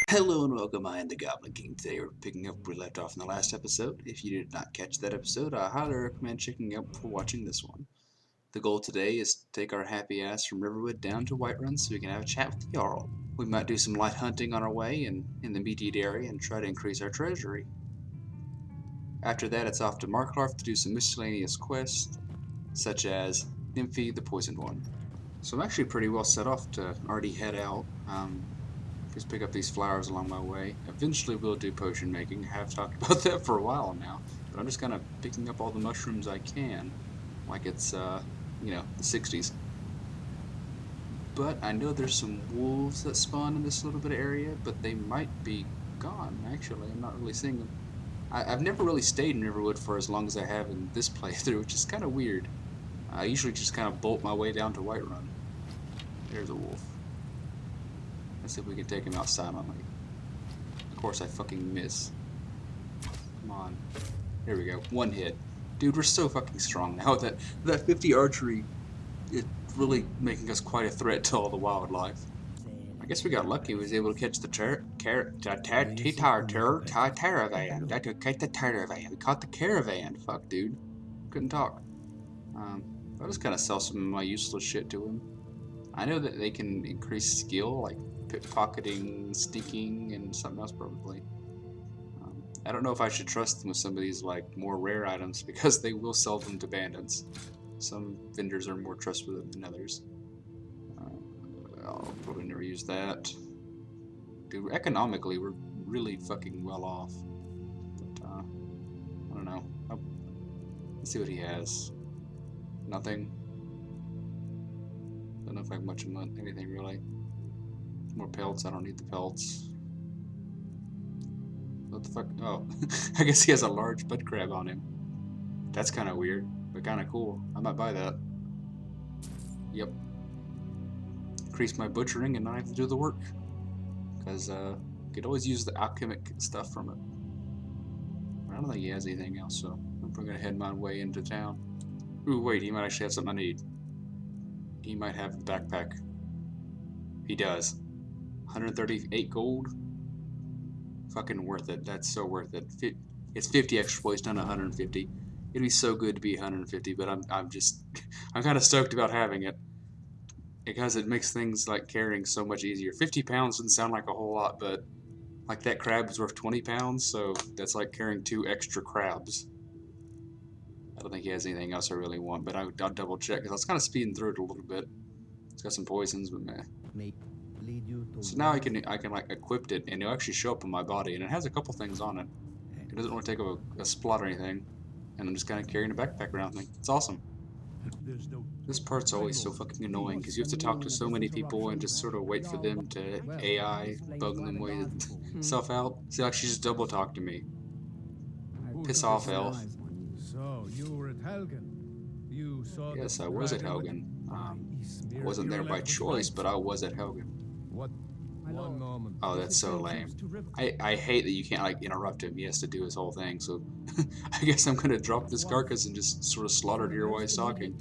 Hello and welcome, I am the Goblin King. Today we're picking up where we left off in the last episode. If you did not catch that episode, I highly recommend checking out before watching this one. The goal today is to take our happy ass from Riverwood down to Whiterun so we can have a chat with the Jarl. We might do some light hunting on our way and in the immediate area and try to increase our treasury. After that, it's off to Marklarth to do some miscellaneous quests, such as Nymphy the Poisoned One. So I'm actually pretty well set off to already head out. Just pick up these flowers along my way. Eventually we'll do potion making. I have talked about that for a while now. But I'm just kind of picking up all the mushrooms I can. Like it's, the 60s. But I know there's some wolves that spawn in this little bit of area, but they might be gone, actually. I'm not really seeing them. I've never really stayed in Riverwood for as long as I have in this playthrough, which is kind of weird. I usually just kind of bolt my way down to Whiterun. There's a wolf. Let's see if we can take him out silently. Of course, I fucking miss. Come on. There we go. One hit. Dude, we're so fucking strong now. That 50 archery, it's really making us quite a threat to all the wildlife. I guess we got lucky. We was able to catch the caravan. We caught the caravan. Fuck, dude. Couldn't talk. I'll just kind of sell some of my useless shit to him. I know that they can increase skill, like pickpocketing, sneaking, and something else probably. I don't know if I should trust them with some of these like more rare items because they will sell them to bandits. Some vendors are more trustworthy than others. I'll probably never use that. Dude, economically we're really fucking well off. But I don't know. Let's see what he has. Nothing. Don't know if I have much of anything really. More pelts. I don't need the pelts. What the fuck? Oh, I guess he has a large bud crab on him. That's kind of weird, but kind of cool. I might buy that. Yep. Increase my butchering and not have to do the work. Because could always use the alchemic stuff from it. I don't think he has anything else, so I'm probably gonna head my way into town. Ooh, wait, he might actually have something I need. He might have a backpack. He does. 138 gold. Fucking worth it. That's so worth it. It's 50 extra points, not 150. It'd be so good to be 150, but I'm kind of stoked about having it because it makes things like carrying so much easier. 50 pounds doesn't sound like a whole lot, but like that crab is worth 20 pounds, so that's like carrying 2 extra crabs. I don't think he has anything else I really want, but I'll double check because I was kind of speeding through it a little bit. It's got some poisons, but meh. So now I can like equip it, and it'll actually show up on my body, and it has a couple things on it. It doesn't really take up a spot or anything, and I'm just kind of carrying a backpack around with me. It's awesome. This part's always so fucking annoying because you have to talk to so many people and just sort of wait for them to AI bug them way stuff out. See, like she just double talked to me. Piss off, elf. So you were at Helgen. You saw. Yes, I was at Helgen. I wasn't there by choice, but I was at Helgen. What? One moment. Oh, that's so lame. I hate that you can't like interrupt him. He has to do his whole thing. So I guess I'm gonna drop this carcass and just sort of slaughter it here while he's talking.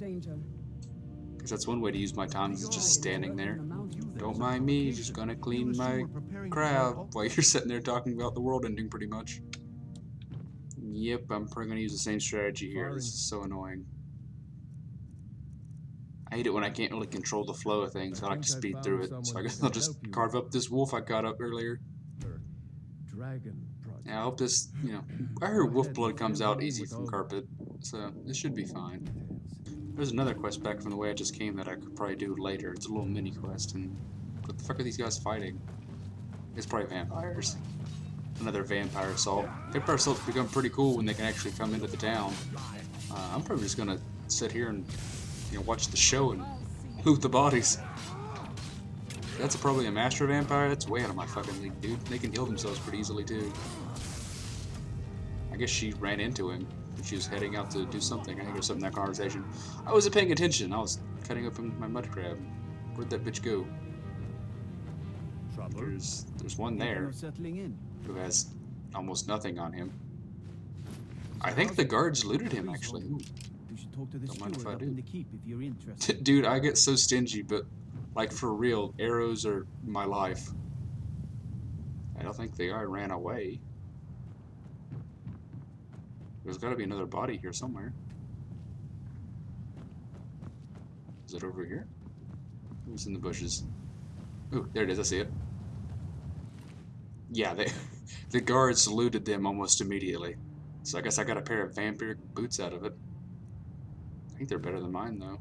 Because that's one way to use my time is just standing there. Don't mind me, just gonna clean my crab while you're sitting there talking about the world ending pretty much. Yep, I'm probably gonna use the same strategy here. This is so annoying. I hate it when I can't really control the flow of things. I like to speed through it, so I guess I'll just carve up this wolf I got up earlier. Yeah, I hope this, I heard wolf blood comes out easy from carpet, so this should be fine. There's another quest back from the way I just came that I could probably do later. It's a little mini quest, and what the fuck are these guys fighting? It's probably vampires. Another vampire assault. Vampire assaults become pretty cool when they can actually come into the town. I'm probably just gonna sit here and watch the show and loot the bodies. That's probably a master vampire. That's way out of my fucking league, dude. They can heal themselves pretty easily too. I guess she ran into him. She was heading out to do something. I think there's something in that conversation. I wasn't paying attention. I was cutting up my mud crab. Where'd that bitch go? There's one there who has almost nothing on him. I think the guards looted him actually. Ooh. Don't mind if I do. Dude, I get so stingy, but like for real, arrows are my life. I don't think the guy ran away. There's got to be another body here somewhere. Is it over here? Who's in the bushes? Ooh, there it is. I see it. Yeah, the guards saluted them almost immediately. So I guess I got a pair of vampire boots out of it. I think they're better than mine, though.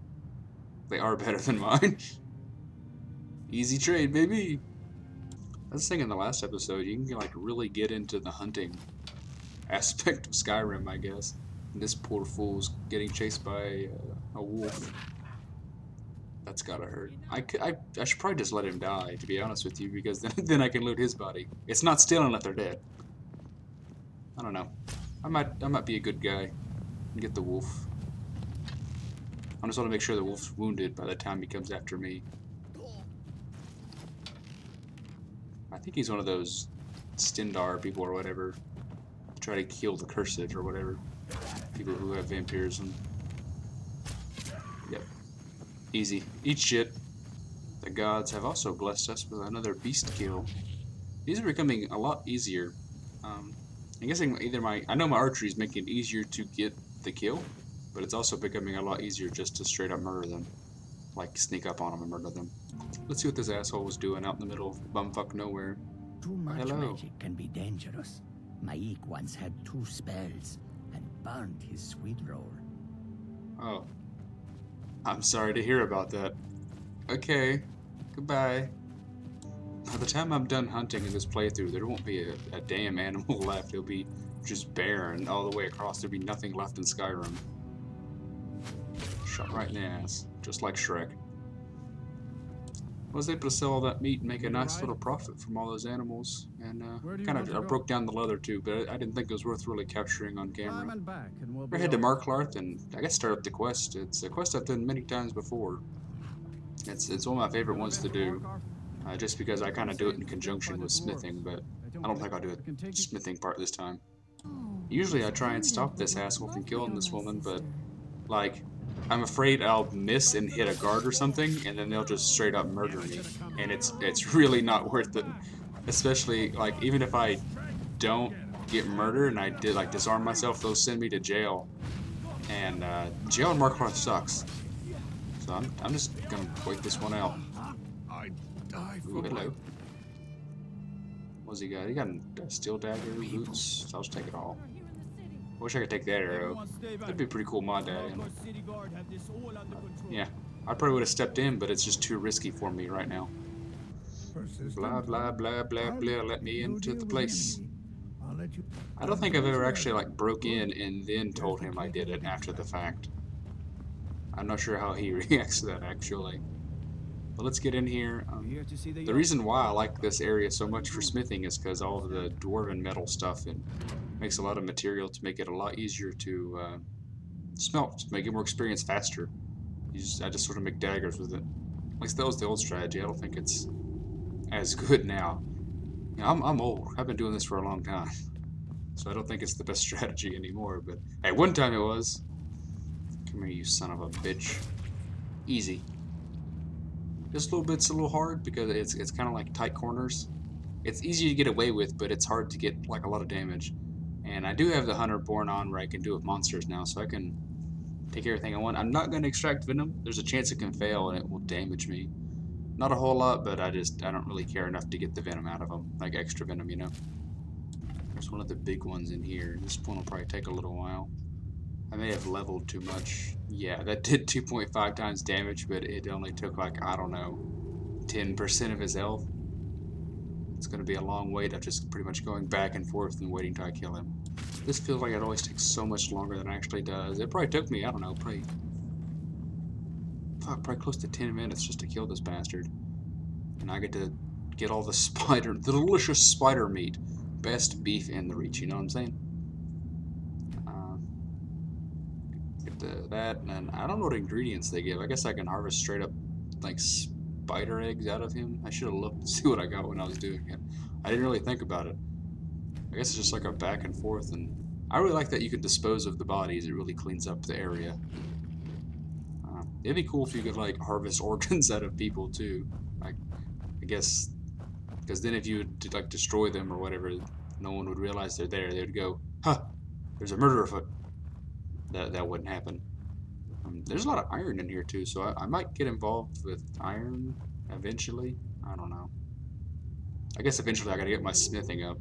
They are better than mine. Easy trade, baby. I was saying in the last episode, you can like really get into the hunting aspect of Skyrim, I guess. And this poor fool's getting chased by a wolf. That's gotta hurt. I should probably just let him die, to be honest with you, because then I can loot his body. It's not stealing if they're dead. I don't know. I might be a good guy and get the wolf. I just want to make sure the wolf's wounded by the time he comes after me. I think he's one of those Stindar people or whatever. Try to kill the cursed or whatever. People who have vampirism. Yep. Easy. Eat shit. The gods have also blessed us with another beast kill. These are becoming a lot easier. I'm guessing either I know my archery is making it easier to get the kill, but it's also becoming a lot easier just to straight up murder them. Like sneak up on them and murder them. Let's see what this asshole was doing out in the middle of bumfuck nowhere. Too much Hello. magic can be dangerous. Maik once had 2 spells and burned his sweet roll. Oh. I'm sorry to hear about that. Okay. Goodbye. By the time I'm done hunting in this playthrough, there won't be a damn animal left. It'll be just barren all the way across. There'll be nothing left in Skyrim. Shot right in the ass. Just like Shrek. I was able to sell all that meat and make a nice little profit from all those animals. And kind of I broke down the leather too, but I didn't think it was worth really capturing on camera. We're head to Marklarth and I guess start up the quest. It's a quest I've done many times before. It's one of my favorite ones to do. Just because I kind of do it in conjunction with smithing, but I don't think I'll do the smithing part this time. Usually I try and stop this asshole from killing this woman, but like I'm afraid I'll miss and hit a guard or something, and then they'll just straight up murder me, and it's really not worth it. Especially like even if I don't get murdered and I did like disarm myself, they'll send me to jail, and jail in Marklarth sucks. So I'm just gonna wait this one out. Ooh, hello. What's he got? He got a steel dagger, boots. So I'll just take it all. I wish I could take that arrow. That'd be a pretty cool mod to add in. Yeah, I probably would have stepped in, but it's just too risky for me right now. Blah, blah, blah, blah, blah. Let me into the place. I don't think I've ever actually like broke in and then told him I did it after the fact. I'm not sure how he reacts to that actually. But let's get in here. The reason why I like this area so much for smithing is because all of the dwarven metal stuff and makes a lot of material to make it a lot easier to smelt, to make it more experience faster. I just sort of make daggers with it. At least that was the old strategy. I don't think it's as good now. You know, I'm old. I've been doing this for a long time. So I don't think it's the best strategy anymore. But hey, one time it was. Come here, you son of a bitch. Easy. Just a little bit's a little hard because it's kind of like tight corners. It's easy to get away with, but it's hard to get like a lot of damage. And I do have the Hunter Born on where I can do it with monsters now, so I can take everything I want. I'm not going to extract venom. There's a chance it can fail and it will damage me. Not a whole lot, but I don't really care enough to get the venom out of them, like extra venom, you know. There's one of the big ones in here. This one will probably take a little while. I may have leveled too much. Yeah, that did 2.5 times damage, but it only took like, I don't know, 10% of his health. It's going to be a long wait of just pretty much going back and forth and waiting till I kill him. This feels like it always takes so much longer than it actually does. It probably took me, I don't know, probably close to 10 minutes just to kill this bastard. And I get to get all the delicious spider meat. Best beef in the Reach, you know what I'm saying? That, and I don't know what ingredients they give. I guess I can harvest straight up like spider eggs out of him. I should have looked to see what I got when I was doing it. I didn't really think about it. I guess it's just like a back and forth, and I really like that you can dispose of the bodies. It really cleans up the area. It'd be cool if you could like harvest organs out of people too. Like, I guess Because then if you would like destroy them or whatever, no one would realize they're there. They would go, huh, there's a murder afoot. That wouldn't happen. There's a lot of iron in here too, so I might get involved with iron eventually. I don't know. I guess eventually I gotta get my smithing up.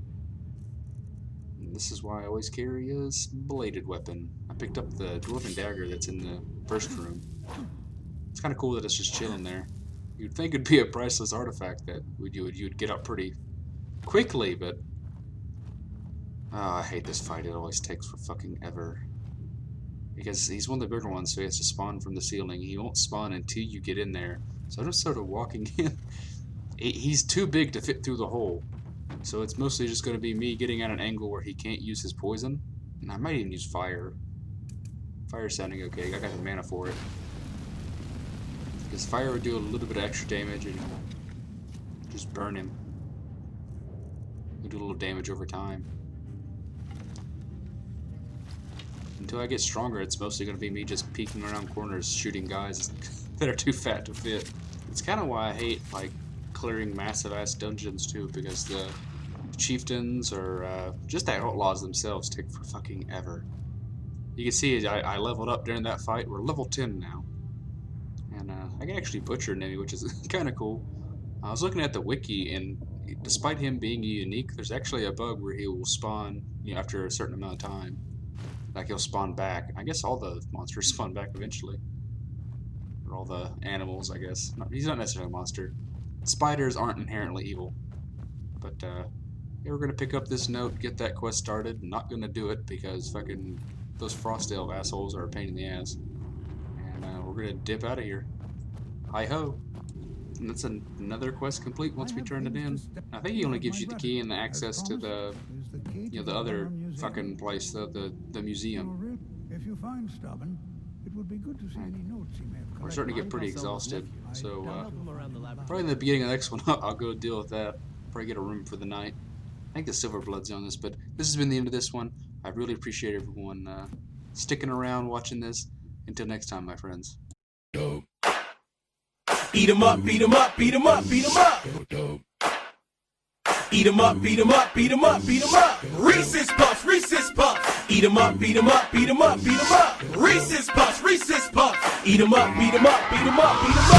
And this is why I always carry a bladed weapon. I picked up the dwarven dagger that's in the first room. It's kind of cool that it's just chilling there. You'd think it'd be a priceless artifact that you'd get up pretty quickly, but oh, I hate this fight. It always takes for fucking ever. Because he's one of the bigger ones, so he has to spawn from the ceiling. He won't spawn until you get in there. So I'm just sort of walking in. He's too big to fit through the hole. So it's mostly just going to be me getting at an angle where he can't use his poison. And I might even use fire. Fire's sounding okay. I got the mana for it. Because fire would do a little bit of extra damage and just burn him. It'll do a little damage over time. Until I get stronger, it's mostly going to be me just peeking around corners, shooting guys that are too fat to fit. It's kind of why I hate, like, clearing massive-ass dungeons, too, because the chieftains or just the outlaws themselves take for fucking ever. You can see I leveled up during that fight. We're level 10 now. And I can actually butcher an enemy, which is kind of cool. I was looking at the wiki, and despite him being unique, there's actually a bug where he will spawn, after a certain amount of time. Like, he'll spawn back. I guess all the monsters spawn back eventually. Or all the animals, I guess. He's not necessarily a monster. Spiders aren't inherently evil. But, yeah, we're gonna pick up this note, get that quest started. Not gonna do it because fucking those frost elf assholes are a pain in the ass. And we're gonna dip out of here. Hi-ho. And that's another quest complete once we turn it in. I think he only gives you the key and the access to the the other fucking place, the museum. If you find Stubborn, it would be good to see any notes he may have collected. We're starting to get pretty exhausted, so probably in the beginning of the next one I'll go deal with that. Probably get a room for the night. I think the Silverblood's on this, but this has been the end of this one. I really appreciate everyone sticking around watching this. Until next time, my friends. Eat 'em up, beat 'em up, beat 'em up, beat 'em up. Eat 'em up, beat 'em up, beat 'em up, beat 'em up. Reese's Puffs, Reese's Puffs. Eat 'em up, beat 'em up, beat 'em up, beat 'em up. Reese's Puffs, Reese's Puffs. Eat 'em up, beat 'em up, beat 'em up, beat 'em up.